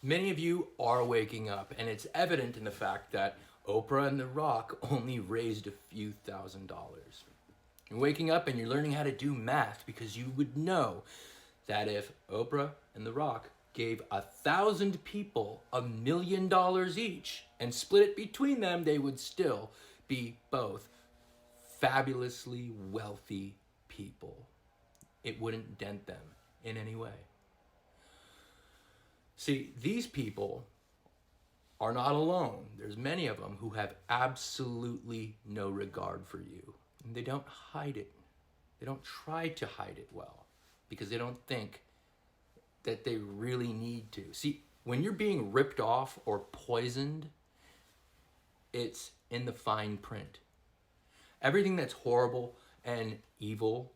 Many of you are waking up, and it's evident in the fact that Oprah and The Rock only raised a few $1,000s. You're waking up and you're learning how to do math because you would know that if Oprah and The Rock gave 1,000 people $1 million each and split it between them, they would still be both fabulously wealthy people. It wouldn't dent them in any way. See, these people are not alone. There's many of them who have absolutely no regard for you. And they don't hide it. They don't try to hide it well because they don't think that they really need to. See, when you're being ripped off or poisoned, it's in the fine print. Everything that's horrible and evil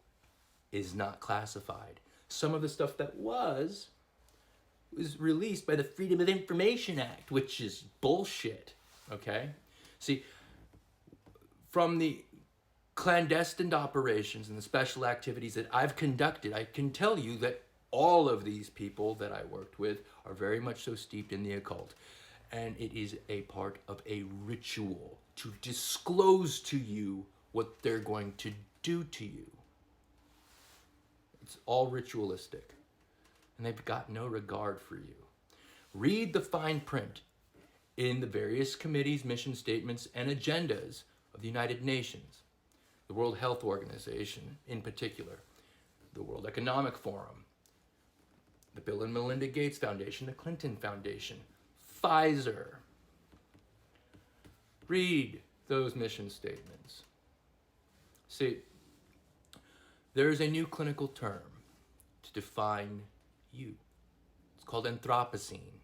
is not classified. Some of the stuff that was released by the Freedom of Information Act, which is bullshit, okay? See, from the clandestine operations and the special activities that I've conducted, I can tell you that all of these people that I worked with are very much so steeped in the occult. And it is a part of a ritual to disclose to you what they're going to do to you. It's all ritualistic. And they've got no regard for you. Read the fine print in the various committees, mission statements, and agendas of the United Nations, the World Health Organization in particular, the World Economic Forum, the Bill and Melinda Gates Foundation, the Clinton Foundation, Pfizer. Read those mission statements. See, there is a new clinical term to define you. It's called Anthropocene.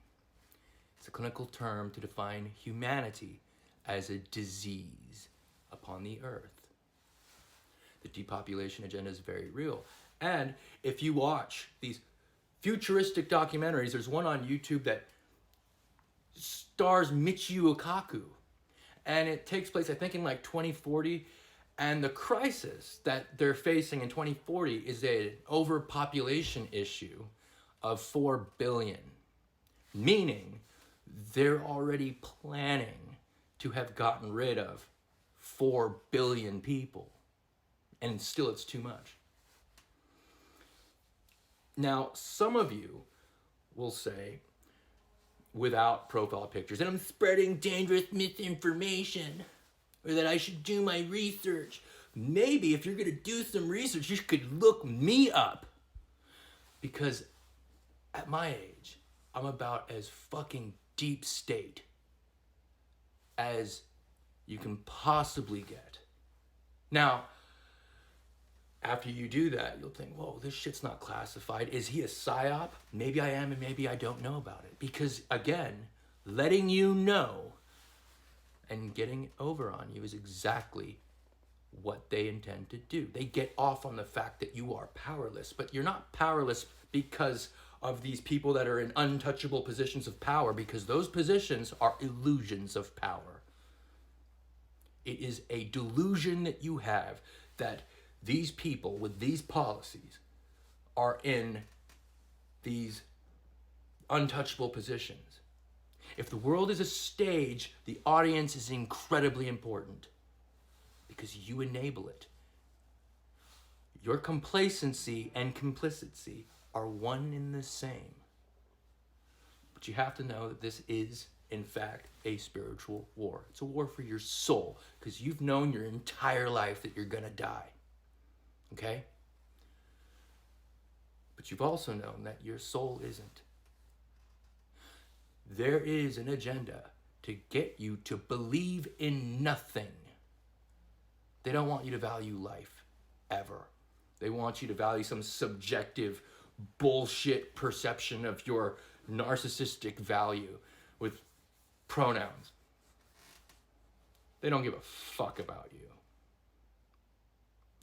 It's a clinical term to define humanity as a disease upon the earth. The depopulation agenda is very real. And if you watch these futuristic documentaries, there's one on YouTube that stars Michio Kaku. And it takes place, I think, in like 2040. And the crisis that they're facing in 2040 is an overpopulation issue of 4 billion, meaning they're already planning to have gotten rid of 4 billion people, and still it's too much. Now, some of you will say, without profile pictures, that I'm spreading dangerous misinformation, or that I should do my research. Maybe if you're going to do some research, you could look me up, because at my age, I'm about as fucking deep state as you can possibly get. Now, after you do that, you'll think, whoa, this shit's not classified. Is he a psyop? Maybe I am, and maybe I don't know about it. Because, again, letting you know and getting it over on you is exactly what they intend to do. They get off on the fact that you are powerless, but you're not powerless because of these people that are in untouchable positions of power, because those positions are illusions of power. It is a delusion that you have that these people with these policies are in these untouchable positions. If the world is a stage, the audience is incredibly important because you enable it. Your complacency and complicity are one and the same. But you have to know that this is, in fact, a spiritual war. It's a war for your soul, because you've known your entire life that you're going to die. Okay? But you've also known that your soul isn't. There is an agenda to get you to believe in nothing. They don't want you to value life, ever. They want you to value some subjective bullshit perception of your narcissistic value with pronouns. They don't give a fuck about you.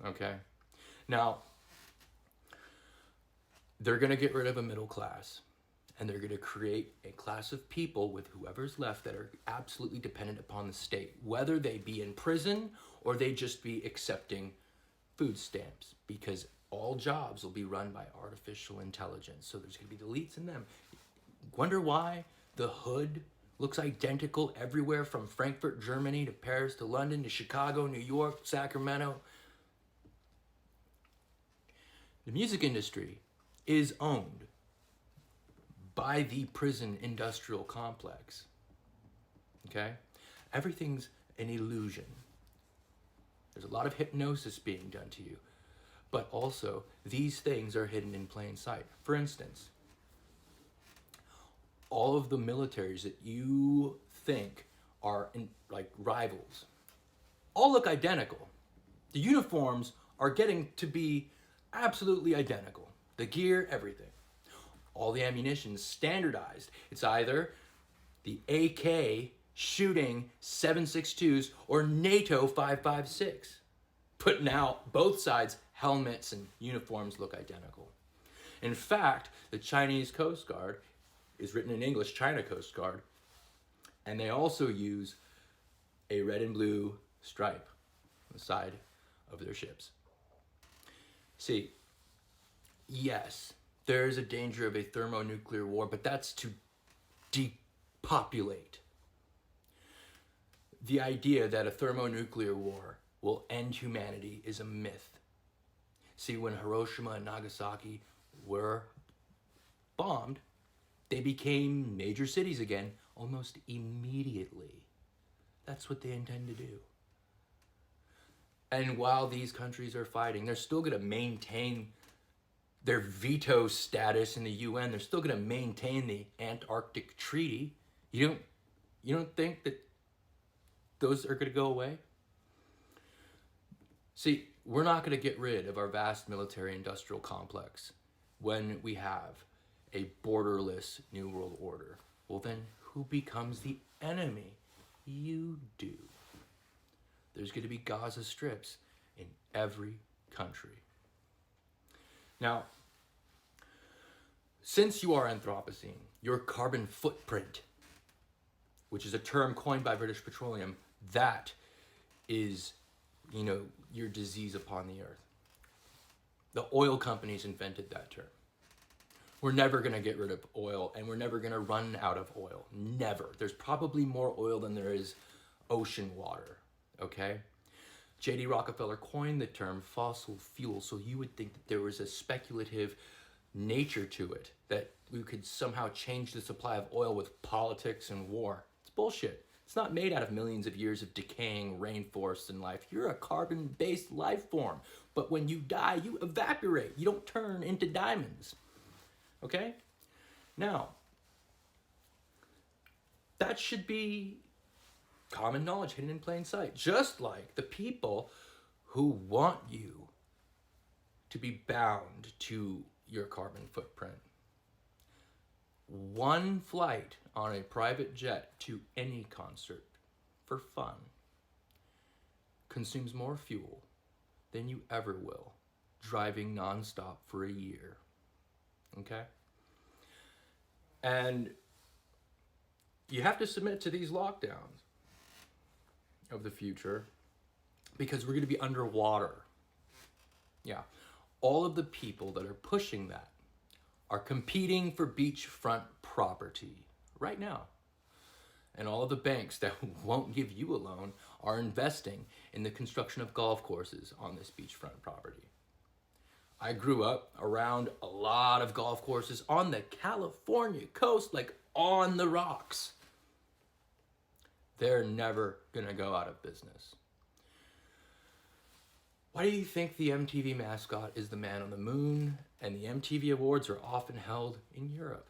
Okay? Now, they're going to get rid of a middle class, and they're going to create a class of people with whoever's left that are absolutely dependent upon the state, whether they be in prison or they just be accepting food stamps, because all jobs will be run by artificial intelligence. So there's going to be the elites in them. Wonder why the hood looks identical everywhere from Frankfurt, Germany to Paris to London to Chicago, New York, Sacramento. The music industry is owned by the prison industrial complex. Okay? Everything's an illusion. There's a lot of hypnosis being done to you. But also, these things are hidden in plain sight. For instance, all of the militaries that you think are like rivals all look identical. The uniforms are getting to be absolutely identical. The gear, everything. All the ammunition's standardized. It's either the AK shooting 7.62s or NATO 5.56. But now both sides' helmets and uniforms look identical. In fact, the Chinese Coast Guard is written in English, China Coast Guard, and they also use a red and blue stripe on the side of their ships. See, yes, there is a danger of a thermonuclear war, but that's to depopulate. The idea that a thermonuclear war will end humanity is a myth. See, when Hiroshima and Nagasaki were bombed, they became major cities again almost immediately. That's what they intend to do. And while these countries are fighting, they're still going to maintain their veto status in the UN. They're still going to maintain the Antarctic Treaty. You don't think that those are going to go away? See, we're not going to get rid of our vast military industrial complex when we have a borderless New World Order. Well, then who becomes the enemy? You do. There's going to be Gaza strips in every country. Now, since you are Anthropocene, your carbon footprint, which is a term coined by British Petroleum, that is, your disease upon the earth. The oil companies invented that term. We're never going to get rid of oil, and we're never going to run out of oil. Never. There's probably more oil than there is ocean water, okay? J.D. Rockefeller coined the term fossil fuel, so you would think that there was a speculative nature to it, that we could somehow change the supply of oil with politics and war. It's bullshit. It's not made out of millions of years of decaying rainforests and life. You're a carbon-based life form, but when you die, you evaporate. You don't turn into diamonds. Okay? Now, that should be common knowledge hidden in plain sight. Just like the people who want you to be bound to your carbon footprint. One flight on a private jet to any concert for fun consumes more fuel than you ever will driving nonstop for a year. Okay? And you have to submit to these lockdowns of the future because we're going to be underwater. Yeah. All of the people that are pushing that are competing for beachfront property right now. And all of the banks that won't give you a loan are investing in the construction of golf courses on this beachfront property. I grew up around a lot of golf courses on the California coast, like on the rocks. They're never gonna go out of business. Why do you think the MTV mascot is the man on the moon and the MTV Awards are often held in Europe?